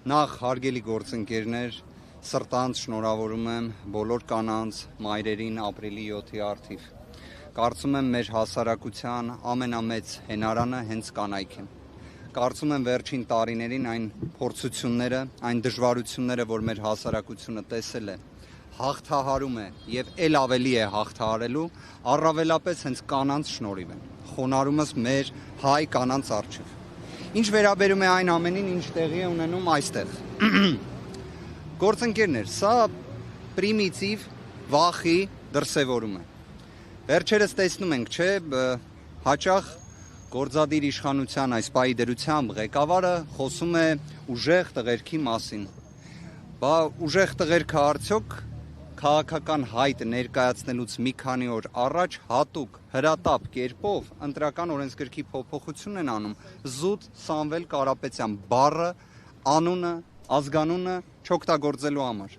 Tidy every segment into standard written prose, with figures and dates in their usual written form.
Նախ հարգելի գործընկերներ, սրտանց շնորհավորում եմ բոլոր կանանց, մայրերին ապրիլի 7-ի առթիվ։ Կարծում եմ մեր հասարակության ամենամեծ հենարանը հենց կանայք են։ Կարծում եմ վերջին տարիներին այն փորձությունները, այն դժվարությունները, որ մեր հասարակությունը տեսել է, հաղթահարում է եւ ել ավելի է հաղթահարելու, առավելապես հենց կանանց շնորհիվ են։ Խոնարհումս մեր հայ կանանց առջև։ Ինչ վերաբերում է այն ամենին, ինչ տեղի է ունենում այստեղ։ Գործընկերներ, սա պրիմիտիվ վախի դրսևորում է։ Վերջերս տեսնում ենք, չէ, հաճախ գործադիր իշխանության այս պահի դրությամբ ղեկավարը խոսում է ուժեղ տղերքի մասին։ Բա ուժեղ տղերքը արդյոք քաղաքական հայտ ներկայացնելուց մի քանի օր առաջ հատուկ հրատապ կերպով ընտրական օրենսգրքի փոփոխություն են անում զուտ Սամվել Կարապետյան բառը, անունը, ազգանունը չօգտագործելու համար։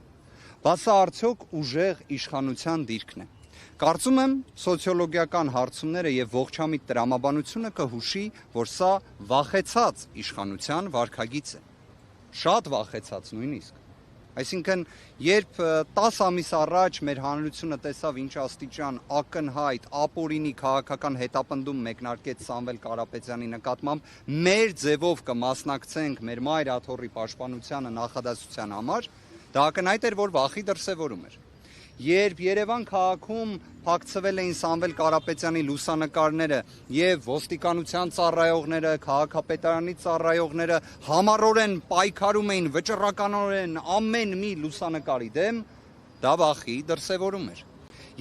Բա սա արդյոք ուժեղ իշխանության դիրքն է։ Կարծում եմ սոցիոլոգիական հարցումները եւ ողջամիտ տրամաբանությունը կհուշի, որ սա վախեցած իշխանության վարքագիծ է։ Շատ վախեցած նույնիսկ։ Այսինքն, երբ 10 ամիս առաջ մեր հանրությունը տեսավ ինչ աստիճան ակնհայտ ապօրինի քաղաքական հետապնդում մեկնարկեց Սամվել Կարապետյանի նկատմամբ, մեր ձևով կմասնակցենք մեր մայր աթոռի պաշտպանությանը նախադասության համար, դա ակնհայտ էր, որ վախի դրսևորում էր։ Երբ Երևան քաղաքում փակցվել էին Սամվել Կարապետյանի լուսանկարները եւ ոստիկանության ծառայողները, քաղաքապետարանի ծառայողները համառորեն պայքարում էին վճռականորեն ամեն մի լուսանկարի դեմ, դա վախի դրսևորում էր։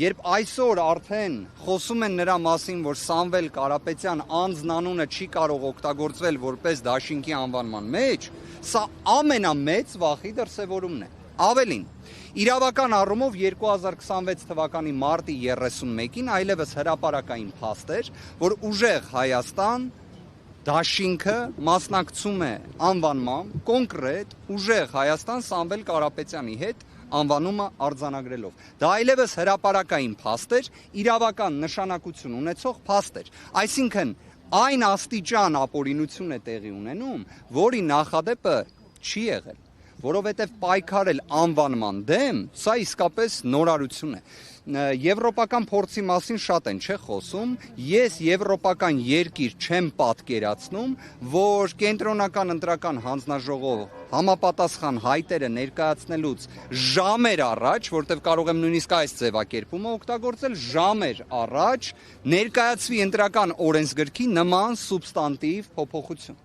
Երբ այսօր արդեն խոսում են նրա մասին, որ Սամվել Կարապետյան անձնանունը չի կարող օգտագործվել որպես դաշինքի անվանման մեջ, սա ամենամեծ վախի դրսևորումն է։ Ավելին, իրավական առումով 2026 թվականի մարտի 31-ին այլևս հրապարակային փաստ էր, որ ուժեղ Հայաստան դաշինքը մասնակցում է անվանման կոնկրետ ուժեղ Հայաստան Սամվել Կարապետյանի հետ անվանումը արձանագրելով։ Դա այլևս հրապարակային փաստ էր, իրավական նշանակություն ունեցող փաստ էր։ Այսինքն այն աստիճան ապօրինություն է տեղի ունենում, որի նախադեպը չի եղել, որովհետև պայքարել անվանման դեմ, սա իսկապես նորարություն է։ Եվրոպական փորձի մասին շատ են չէ խոսում, ես եվրոպական երկիր չեմ պատկերացնում, որ կենտրոնական ընտրական հանձնաժողով համապատասխան հայտերը ներկայացնելուց ժամեր առաջ, որտեղ կարող եմ նույնիսկ այս ձևակերպումը օգտագործել, ժամեր առաջ ներկայացվի ընտրական օրենսգրքի նման սուբստանտիվ փոփոխություն։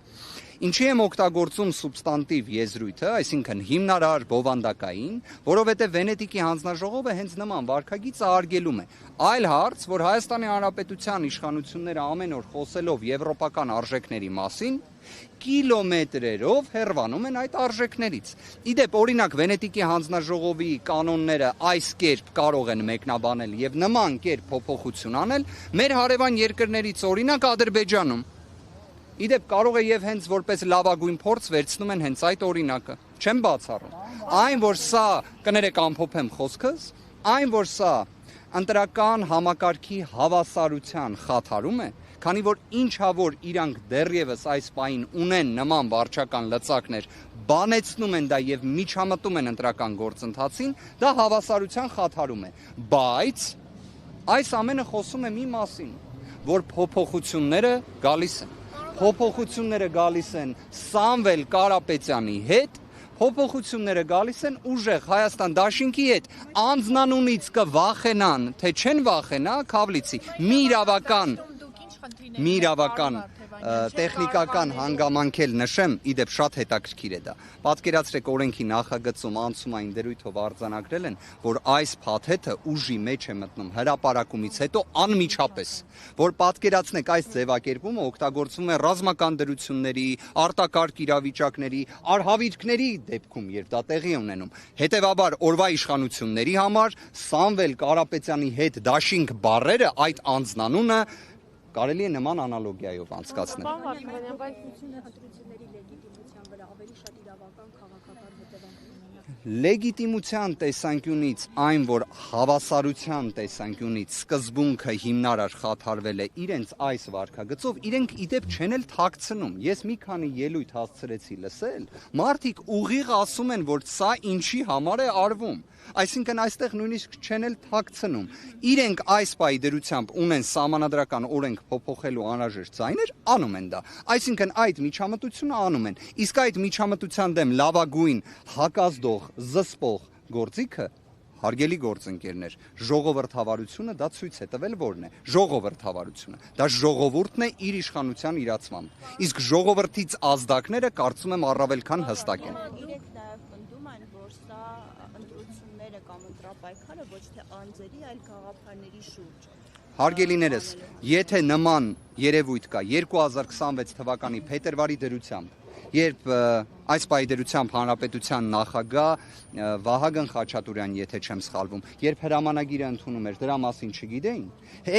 Ինչի եմ օգտագործում սուբստանտիվ եզրույթը, այսինքն հիմնարար բովանդակային, որովհետև Վենետիկի հանձնաժողովը հենց նման վարքագիծը արգելում է։ Այլ հարց, որ Հայաստանի Հանրապետության իշխանությունները ամեն օր խոսելով եվրոպական արժեքների մասին, կիլոմետրերով հեռվանում են այդ արժեքներից։ Իդեպ, օրինակ Վենետիկի հանձնաժողովի կանոնները այս կերպ կարող են մեկնաբանել եւ նման կերպ փոփոխություն անել մեր հարևան երկրներից, օրինակ Ադրբեջանում։ Իդեպ կարող է եւ հենց որպես լավագույն փորձ վերցնում են հենց այդ օրինակը։ Չեմ բացառում։ Այն, որ սա, կներեք ամփոփեմ խոսքս, այն, որ սա ընտրական համակարգի հավասարության խաթարում է, քանի որ ինչա որ իրանք դեռևս այս պահին ունեն նման վարչական լծակներ, բանեցնում են դա եւ միջամտում են ընտրական գործընթացին, դա հավասարության խաթարում է։ Բայց այս ամենը խոսում է մի մասին, որ փոփոխությունները գալիս են։ Փոփոխությունները գալիս են Սամվել Կարապետյանի հետ, փոփոխությունները գալիս են ուժեղ Հայաստան դաշինքի հետ, անձնանունից կվախենան, թե չեն վախենա, Քավլիցի, մի իրավական տեխնիկական հանգամանք էլ նշեմ, իդեպ շատ հետաքրքիր է դա։ Պատկերացրեք օրենքի նախագծում անցումային դրույթով արձանագրել են, որ այս փաթեթը ուժի մեջ է մտնում հրապարակումից հետո անմիջապես, որ պատկերացնեք այս ձևակերպումը օգտագործվում է ռազմական դրությունների, արտակարգ իրավիճակների, արհավիրքների դեպքում, երբ դա տեղի է ունենում։ Հետևաբար օրվա իշխանությունների համար Սամվել Կարապետյանի հետ դաշինք բառերը այդ անձնանունը կարելի է նման անալոգիայով անցկացնել։ Լեգիտիմության տեսանկյունից այն, որ հավասարության տեսանկյունից սկզբունքը հիմնարար խաթարվել է իրենց այս վարքագծով, իրենք իդեպ չեն էլ թաքցնում։ Ես մի քանի ելույթ հասցրեցի լսել, մարդիկ ուղիղ ասում են, որ սա ինչի համար է արվում։ Այսինքն այստեղ նույնիսկ չեն էլ թաքցնում։ Իրենք այս պայի դրությամբ ունեն սահմանադրական օրենք փոփոխելու անհրաժեշտ ձայներ, անում են դա։ Այսինքն այդ միջամտությունը անում են։ Իսկ այդ միջամտության դեմ լավագույն հակազդող, զսպող գործիքը հարգելի գործընկերներ, ժողովրդավարությունը դա ցույց է տվել որն է։ Ժողովրդավարությունը։ Դա ժողովուրդն է իր իշխանության իրացմամբ։ Իսկ ժողովրդից ազդակները կարծում եմ առավել քան հստակ են։ Իրենք նաև պնդում են, որ սա ընտրությունները կամ ընտրապայքարը ոչ թե անձերի, այլ գաղափարների շուրջ։ Հարգելիներս, եթե նման երևույթ կա 2026 թվականի փետրվարի դրությամբ, երբ այս պայդերությամբ հանրապետության նախագահ Վահագն Խաչատուրյան, եթե չեմ սխալվում, երբ հրամանագիրը ընդունում էր, դրա մասին չգիտեին։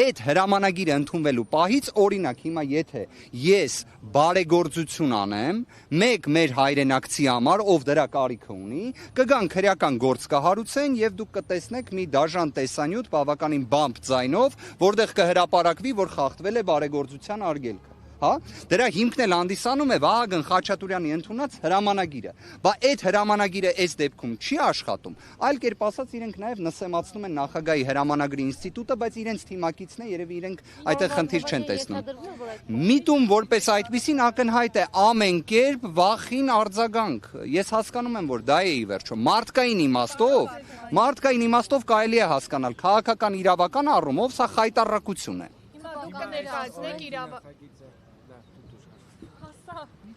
Այդ հրամանագիրը ընդունվելու պահից օրինակ հիմա եթե ես բարեգործություն անեմ, մեկ մեր հայրենակցի համար, ով դրա կարիքը ունի, կգան քրեական գործ կհարուցեն եւ դուք կտեսնեք մի դաժան տեսանյութ բավականին բամբ ձայնով, որտեղ կհրապարակվի, որ խախտվել է բարեգործության արգելքը։ Հա, դրա հիմքն էլ հանդիսանում է Վահագն Խաչատուրյանի ընդունած հրամանագիրը։ Բա այդ հրամանագիրը այս դեպքում չի աշխատում, այլ կերպ ասած իրենք նաև նսեմացնում են նախագահի հրամանագրի ինստիտուտը, բայց իրենց թիմակիցն է, երևի իրենք այդտեղ խնդիր չեն տեսնում։ Միտում որպես այդպեսին ակնհայտ է ամեն կերպ վախին արձագանք։ Ես հասկանում եմ, որ դա է ի վերջո մարդկային իմաստով կարելի է հասկանալ, քաղաքական իրավական առումով սա խայտառակություն է։ Դուք կներկայացնեք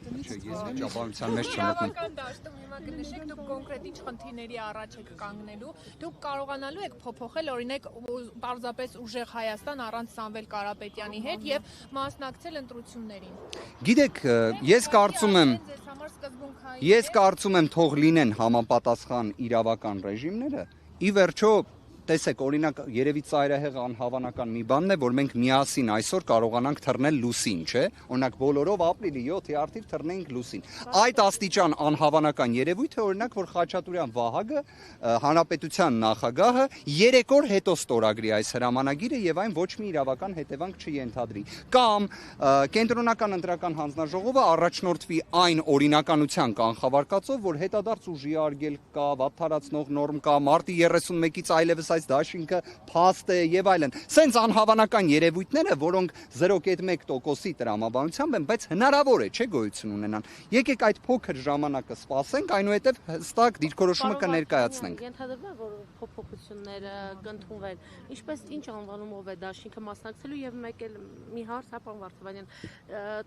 Ճապանության մեջ չմտնում։ իրավական դաշտում հիմա կնշեք դուք կոնկրետ ինչ խնդիրների առաջ եք կանգնելու, դուք կարողանալու եք փոփոխել օրինակ պարզապես ուժեղ Հայաստան առանց Սամվել Կարապետյանի հետ եւ մասնակցել ընտրություններին։ Գիտեք, ես կարծում եմ թող լինեն համապատասխան իրավական ռեժիմները, ի վերջո տեսեք, օրինակ երևի ծայրահեղ անհավանական մի բանն է, որ մենք միասին այսօր կարողանանք թռնել լուսին, չէ՞։ Օրինակ բոլորով ապրիլի 7-ի արդիվ թռնենք լուսին։ Այդ աստիճան անհավանական երևույթ է, օրինակ, որ Խաչատուրյան Վահագը, հանրապետության նախագահը 3 օր հետո ստորագրի այս հրամանագիրը եւ այն ոչ մի իրավական հետևանք չենթադրի։ Կամ կենտրոնական ընտրական հանձնաժողովը առաջնորդվի այն օրինականության կանխավարկածով, որ հետադարձ ուժի արգելք կա, վատթարացնող նորմ կա, մարտի 31-ից այլևս այս դաշինքը փաստ է եւ այլն։ Սենց անհավանական երևույթները, որոնք 0.1%-ի տրամաբանությամբ են, բայց հնարավոր է, չէ՞ գոյություն ունենան։ Եկեք այդ փոքր ժամանակը սպասենք, այնուհետև հստակ դիրքորոշումը կներկայացնենք։ Ենթադրվում է, որ փոփոխությունները կընդունվեն։ Ինչպես ինչ անվանումով է դաշինքը մասնակցելու եւ մեկ էլ մի հարց, հա, պարոն Վարդանյան,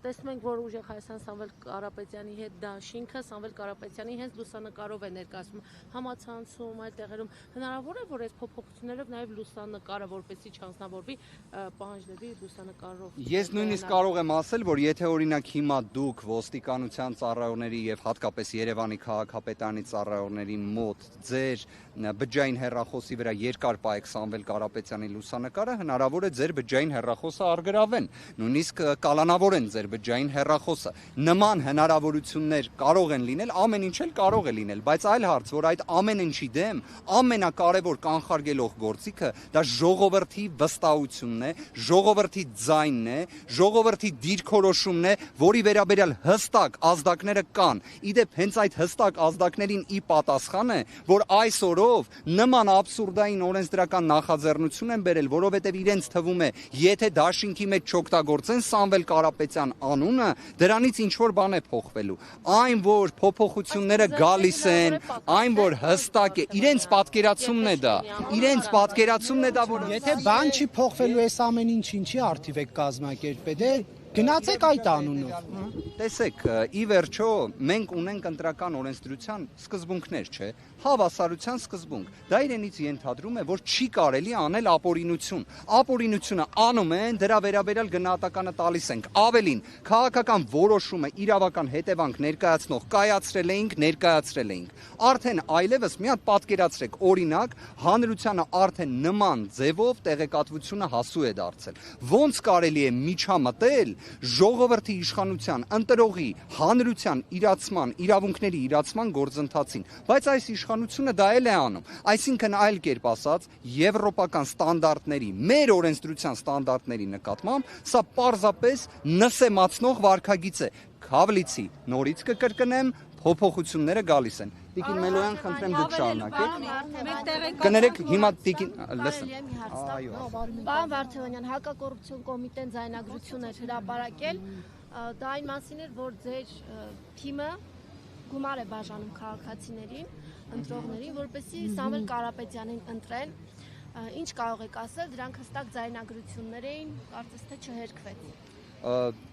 տեսնում ենք, որ ուժեղ Հայաստան Սամվել Կարապետյանի հետ դաշինքը Սամվել Կարապետյանի հենց լուսանկարով է ներկայացում համացանցում, այլ տեղերում։ Հնարավոր է, որ այս փոփոխություններով նաև լուսանկարը որպեսզի չանձնավորվի պահանջների լուսանկարով։ Ես նույնիսկ կարող եմ ասել, որ եթե օրինակ հիմա դուք ոստիկանության ծառայողների եւ հատկապես Երևանի քաղաքապետարանի ծառայողների մոտ ձեր բջջային հեռախոսի վրա երկար պայեք Սամվել Կարապետյանի լուսանկարը, հնարավոր է ձեր բջջային հեռախոսը արգրավեն, նույնիսկ կալանավորեն ձեր բջջային հեռախոսը։ Նման հնարավորություններ կարող են լինել, ամեն ինչ էլ կարող է լինել, բայց այլ հարց, որ այդ ամեն ինչի դեմ ամենակարևոր կանխարգելող գործիքը դա ժողովրդի վստահությունն է, ժողովրդի ձայնն է, ժողովրդի դիրքորոշումն է, որի վերաբերյալ հստակ ազդակները կան։ Իդեպ հենց այդ հստակ ազդակներին ի պատասխան է, որ այսօրով նման աբսուրդային օրենսդրական նախաձեռնություն են բերել, որովհետև իրենց թվում է, եթե դաշինքի մեջ չօգտագործեն Սամվել Կարապետյան անունը, դրանից ինչ որ բան է փոխվելու։ Այն, որ փոփոխությունները գալիս են, այն, որ հստակ է, իրենց պատկերացումն է դա։ Իրենց պատկերացումն է դա, որ եթե բան չի փոխվելու այս ամեն ինչի արդիվ եք կազմակերպել, գնացեք այդ անունով։ Տեսեք, ի վերջո մենք ունենք ընտրական օրենսդրության սկզբունքներ, չէ՞։ Հավասարության սկզբունք։ Դա իրենից ենթադրում է, որ չի կարելի անել ապօրինություն։ Ապօրինությունը անում են, դրա վերաբերյալ գնահատականը տալիս ենք։ Ավելին, քաղաքական որոշումը իրավական հետևանք ներկայացնող ներկայացրել էինք։ Արդեն այլևս մի հատ պատկերացրեք, օրինակ, հանրությանը արդեն նման ձևով տեղեկատվությունը հասու է դարձել։ Ոնց կարելի է միջամտել, ժողովրդի իշխանության, ընտրողի, հանրության իրացման, իրավունքների իրացման գործընթացին, բայց այս իշխանությունը դա էլ է անում։ Այսինքն այլ կերպ ասած, եվրոպական ստանդարտների, մեր օրենսդրության ստանդարտների նկատմամբ սա պարզապես նսեմացնող վարքագիծ է։ Քավլիցի նորից կկրկնեմ, փոփոխությունները գալիս են։ Տիկին Մելոյան, խնդրեմ դուք շարունակեք։ Կներեք հիմա տիկին, լսեմ։ Այո։ Պարոն Վարդանյան, հակակոռուպցիոն կոմիտեն ձայնագրություն էր հրապարակել, դա այն մասին էր, որ ձեր թիմը գումար է բաժանում քաղաքացիներին, ընտրողներին, որպեսզի Սամվել Կարապետյանին ընտրեն։ Ինչ կարող եք ասել, դրանք հստակ ձայնագրություններ էին, կարծես թե չհերքվեց։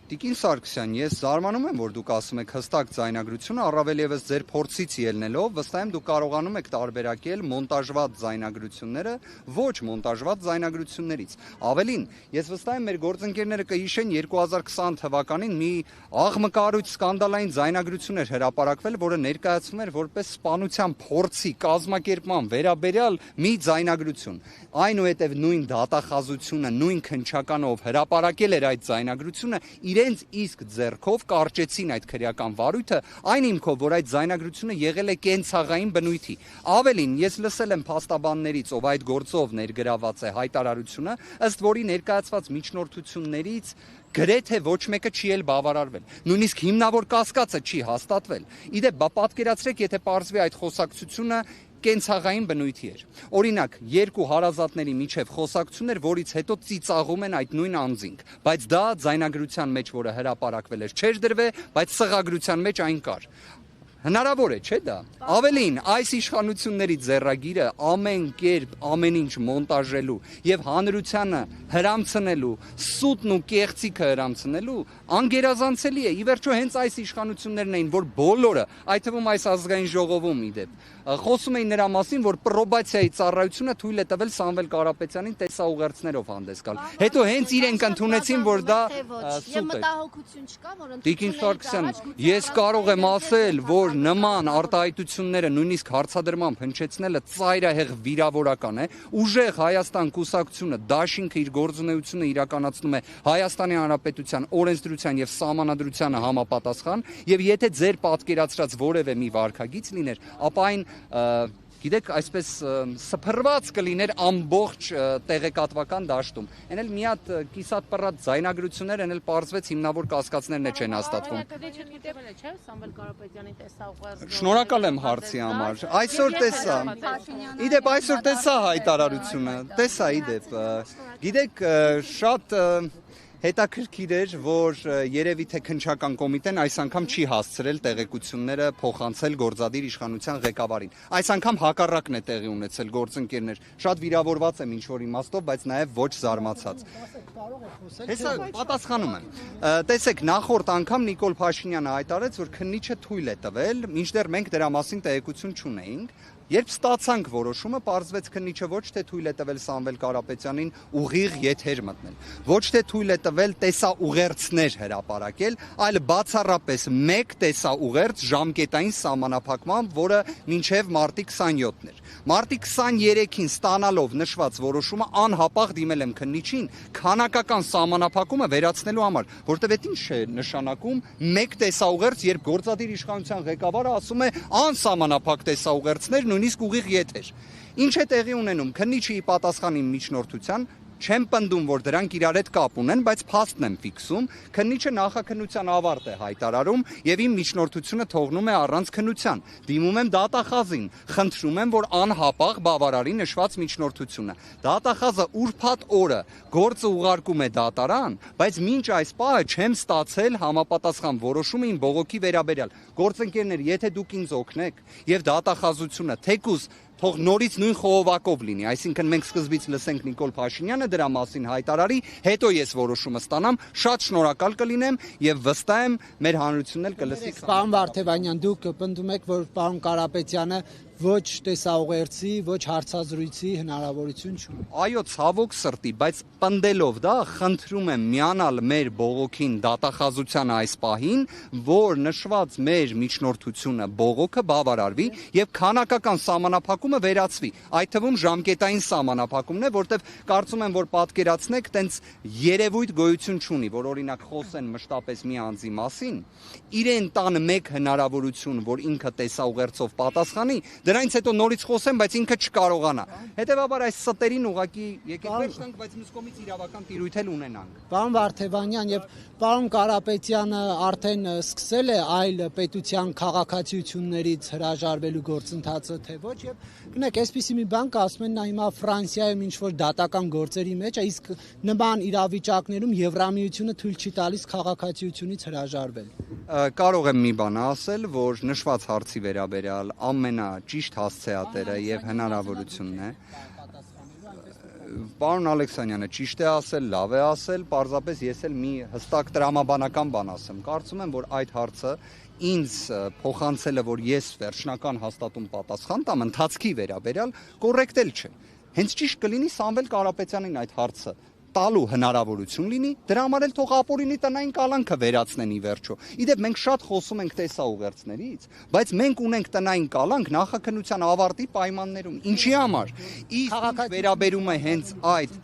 Տիկին Սարգսյան, ես զարմանում եմ, որ դուք ասում եք հստակ ձայնագրությունը, առավել ևս ձեր փորձից ելնելով, վստահ եմ դուք կարողանում եք տարբերակել մոնտաժված ձայնագրությունները ոչ մոնտաժված ձայնագրություններից։ Ավելին, ես վստահ եմ մեր գործընկերները կհիշեն 2020 թվականին մի աղմկարույց սկանդալային ձայնագրություն էր հրապարակվել, որը ներկայացվում էր որպես սպանության փորձի կազմակերպման վերաբերյալ մի ձայնագրություն։ Այնուհետև նույն դատախազությունը, նույն քննչականով հրապարակել էր այդ ձայնագրությունը, իրենց իսկ ձեռքով կարճեցին այդ քրեական վարույթը, այն հիմքով, որ այդ ձայնագրությունը եղել է կենցաղային բնույթի։ Ավելին, ես լսել եմ փաստաբաններից, ով այդ գործով ներգրաված է հայտարարությունը, ըստ որի ներկայացված միջնորդություններից գրեթե ոչ մեկը չի էլ բավարարվել։ Նույնիսկ հիմնավոր կասկածը չի հաստատվել։ Իդեպ, բա պատկերացրեք, եթե պարզվի այդ խոսակցությունը կենցաղային բնույթի էր։ Օրինակ, երկու հարազատների միջև խոսակցություն էր, որից հետո ծիծաղում են այդ նույն անձինք, բայց դա ձայնագրության մեջ, որը հրապարակվել էր, չէր դրվել, բայց սղագրության մեջ այն կար։ Հնարավոր է, չէ՞ դա։ Ավելին, այս իշխանությունների ձեռագիրը ամեն կերպ, ամեն ինչ մոնտաժելու եւ հանրությանը հրամցնելու, սուտն ու կեղծիքը հրամցնելու անգերազանցելի է։ Ի վերջո հենց այս իշխանություններն էին, որ բոլորը, այդ թվում այս ազգային ժողովում իդեպ, խոսում էին նրա մասին, որ պրոբացիայի ծառայությունը թույլ է տվել Սամվել Կարապետյանին տեսաուղերձներով հանդես գալ։ Հետո հենց իրենք ընդունեցին, որ դա սուտ է։ Մտահոգություն չկա, որ Տիկին Սարգսյան, ես կարող եմ ասել, որ նման արտահայտությունները նույնիսկ հարցադրմամբ հնչեցնելը ծայրահեղ վիրավորական է։ Ուժեղ Հայաստան կուսակցությունը դաշինքը իր գործունեությունը իրականացնում է Հայաստանի Հանրապետության օրենսդրության եւ սահմանադրությանը համապատասխան, եւ եթե ձեր պատկերացրած որևէ մի վարքագիծ լիներ, ապա այն գիտեք, այսպես սփռված կլիներ ամբողջ տեղեկատվական դաշտում։ Այն էլ մի հատ կիսատ պռած ձայնագրություններ, այն էլ պարզվեց հիմնավոր կասկածներն չեն հաստատվում։ Շնորհակալ եմ հարցի համար։ Այսօր տեսա։ Իդեպ այսօր տեսա հայտարարությունը։ Տեսա իդեպ։ Գիտեք, շատ հետաքրքիր էր, որ երևի թե քննչական կոմիտեն այս անգամ չի հասցրել տեղեկությունները փոխանցել գործադիր իշխանության ղեկավարին։ Այս անգամ հակառակն է տեղի ունեցել, գործընկերներ։ Շատ վիրավորված եմ ինչ-որ իմաստով, բայց նաև ոչ զարմացած։ Հեսա պատասխանում եմ։ Տեսեք, նախորդ անգամ Նիկոլ Փաշինյանը հայտարարեց, որ քննիչը թույլ է տվել, մինչդեռ մենք դրա մասին տեղեկություն չունեինք։ Երբ ստացանք որոշումը, պարզվեց քննիչը ոչ թե թույլ է տվել Սամվել Կարապետյանին ուղիղ եթեր մտնել, ոչ թե թույլ է տվել տեսաուղերձներ հրապարակել, այլ բացառապես մեկ տեսաուղերձ ժամկետային սահմանափակմամբ, որը մինչև մարտի 27-ն էր։ Մարտի 23-ին ստանալով նշված որոշումը անհապաղ դիմել եմ քննիչին քանակական սահմանափակումը վերացնելու համար, որտեղ այդ ինչ է նշանակում մեկ տեսաուղերձ, երբ գործադիր իշխանության ղեկավարը ասում է անսահմանափակ տեսաուղերձներ, նույնիսկ ուղիղ եթեր։ Ինչ է տեղի ունենում, քննիչի պատասխանի միջնորդության, չեմ պնդում, որ դրանք իրար հետ կապ ունեն, բայց փաստն եմ ֆիքսում, քննիչը նախաքննության ավարտ է հայտարարում եւ իմ միջնորդությունը թողնում է առանց քննության։ Դիմում եմ դատախազին, խնդրում եմ, որ անհապաղ բավարարի նշված միջնորդությունը։ Դատախազը ուրբաթ օրը գործը ուղարկում է դատարան, բայց մինչ այս պահը չեմ ստացել համապատասխան որոշում իմ բողոքի վերաբերյալ։ Գործընկերներ, եթե դուք ինձ օգնեք եւ դատախազությունը թեկուզ թող նորից նույն խողովակով լինի, այսինքն մենք սկզբից լսենք Նիկոլ Փաշինյանը դրա մասին հայտարարի, հետո ես որոշումը ստանամ, շատ շնորհակալ կլինեմ եւ վստահ եմ մեր հանրությունն էլ կլսի։ Պարոն Վարդանյան, դուք պնդում եք, որ պարոն Կարապետյանը ոչ տեսաուղերձի, ոչ հարցազրույցի հնարավորություն չունի։ Այո, ցավոք սրտի, բայց պնդելով դա, խնդրում եմ միանալ մեր բողոքին դատախազությանը այս պահին, որ նշված մեր միջնորդությունը բողոքը բավարարվի եւ քանակական սահմանափակումը վերացվի։ Այդ թվում ժամկետային սահմանափակումն է, որտեվ կարծում եմ, որ պատկերացնեք, տենց երևույթ գոյություն չունի, որ օրինակ խոսեն մշտապես մի անձի մասին, իրեն տան մեկ հնարավորություն, որ ինքը տեսաուղերձով պատասխանի, դրանից հետո նորից խոսեմ, բայց ինքը չկարողանա։ Հետևաբար այս ստերին ուղղակի եկեք վերջ տանք, բայց մյուս կողմից իրավական տիրույթ էլ ունենանք։ Պարոն Վարդևանյան եւ պարոն Կարապետյանը արդեն սկսել է այլ պետության քաղաքացիություններից հրաժարվելու գործընթացը, թե ոչ, եւ գնեք, այսպիսի մի բան կա, ասում են նա հիմա Ֆրանսիայում ինչ որ դատական գործերի մեջ է, իսկ նման իրավիճակներում Եվրամիությունը թույլ չի տալիս քաղաքացիությունից հրաժարվել։ Կարող եմ մի բան ասել, որ նշված հարցի վերաբերյալ ամենաճիշտ հասցեատերը եւ հնարավորությունն է։ Պարոն Ալեքսանյանը ճիշտ է ասել, լավ է ասել, պարզապես ես էլ մի հստակ տրամաբանական բան ասեմ։ Կարծում եմ, որ այդ հարցը ինձ փոխանցելը, որ ես վերջնական հաստատում պատասխան տամ ընթացքի վերաբերյալ, կոռեկտ էլ չէ։ Հենց ճիշտ կլինի Սամվել Կարապետյանին այդ հարցը տալու հնարավորություն լինի, դրա համար էլ թող ապօրինի տնային կալանքը վերացնեն ի վերջո։ Իդեպ մենք շատ խոսում ենք տեսաուղերձներից, բայց մենք ունենք տնային կալանք նախաքննության ավարտի պայմաններում։ Ինչի համար։ Իսկ վերաբերում է հենց այդ,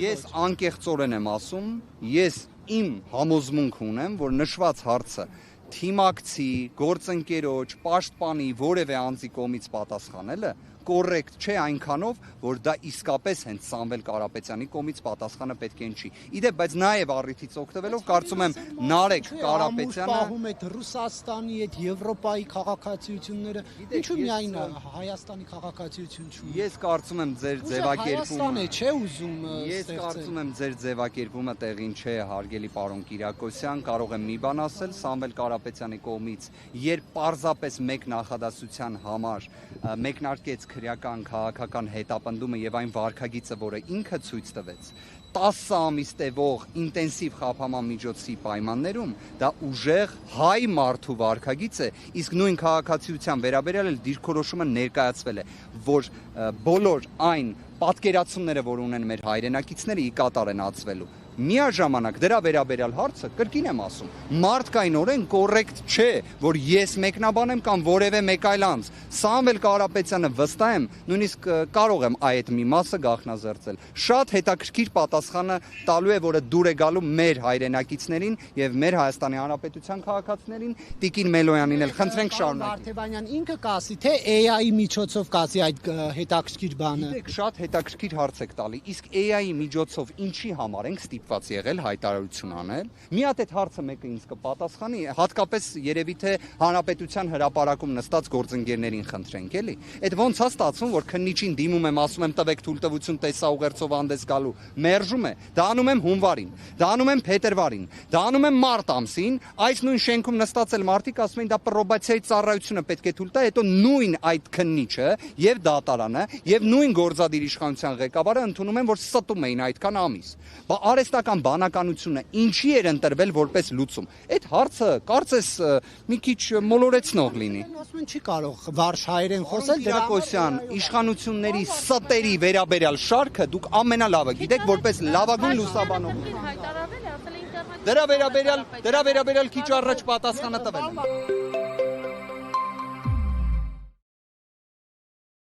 ես անկեղծորեն եմ ասում, ես իմ համոզմունք ունեմ, որ նշված հարցը թիմակցի, գործընկերոջ, պաշտպանի որևէ անձի կողմից պատասխանելը կոռեկտ չէ այնքանով, որ դա իսկապես հենց Սամվել Կարապետյանի կողմից պատասխանը պետք է ինչի։ Իդեպ, բայց նաև առիթից օգտվելով կարծում եմ Նարեկ Կարապետյանը պահում է Ռուսաստանի հետ Եվրոպայի քաղաքացիությունները, ինչու միայն Հայաստանի քաղաքացիություն չունի։ Ես կարծում եմ ձեր ձևակերպումը չէ ուզում Ես կարծում եմ ձեր ձևակերպումը տեղին չէ, հարգելի պարոն Կիրակոսյան, կարող եմ մի բան ասել, Սամվել Կարապետյանի կողմից, երբ պարզապես մեկ նախադասության համար մեկնարկեց քրեական քաղաքական հետապնդումը եւ այն վարքագիծը, որը ինքը ցույց տվեց 10 ամիս տևող ինտենսիվ խափաման միջոցի պայմաններում, դա ուժեղ հայ մարդու վարքագիծ է, իսկ նույն քաղաքացիության վերաբերյալ էլ դիրքորոշումը ներկայացվել է, որ բոլոր այն պատկերացումները, որ ունեն մեր հայրենակիցները, ի կատար են ածվելու։ Միաժամանակ դրա վերաբերյալ հարցը, կրկին եմ ասում, մարդկայնորեն կոռեկտ չէ, որ ես մեկնաբանեմ կամ որևէ մեկ այլ անձ։ Սամվել Կարապետյանը վստահ եմ, նույնիսկ կարող եմ այդ մի մասը գաղտնազերծել։ Շատ հետաքրքիր պատասխանը տալու է, որը դուր է գալու մեր հայրենակիցներին եւ մեր Հայաստանի Հանրապետության քաղաքացիներին, Տիկին Մելոյանին էլ խնդրենք շարունակել։ Վարդևանյան ինքը կասի, թե AI-ի միջոցով կասի այդ հետաքրքիր բանը։ Գիտեք, շատ հետաքրքիր հարց եք տալի, իսկ AI-ի միջոցով ինչի համար ենք ստիպված եղել հայտարարություն անել։ Մի հատ այդ հարցը մեկը ինձ կպատասխանի, հատկապես երևի թե Հանրապետության հրապարակում նստած գործընկերներին խնդրենք, էլի։ Այդ ոնց է ստացվում, որ քննիչին դիմում եմ, ասում եմ տվեք թույլտվություն տեսաուղերձով հանդես գալու, մերժում է։ Դա անում եմ հունվարին, դա անում եմ փետրվարին, դա անում եմ մարտ ամսին, այս նույն շենքում նստածել մարդիկ ասում են դա պրոբացիայի ծառայությունը պետք է թույլ տա, հետո նույն այդ քննիչը եւ դատարանը եւ նույն գործադիր իշխանության ղեկավարը ընդունում են, որ ստում էին այդքան ամիս։ Բա արհեստական բանականությունը ինչի էր ընտրվել որպես լուծում։ Այդ հարցը կարծես մի քիչ մոլորեցնող լինի։ Ասում են չի կարող վարժ հայերեն խոսել, Կիրակոսյան, իշխանությունների ստերի վերաբերյալ շարքը դուք ամենալավը գիտեք, որպես լավագույն լուսաբանող։ Հայտարարվել է, ասել է ինտերնետ Դրա վերաբերյալ քիչ առաջ պատասխանը տվել եմ։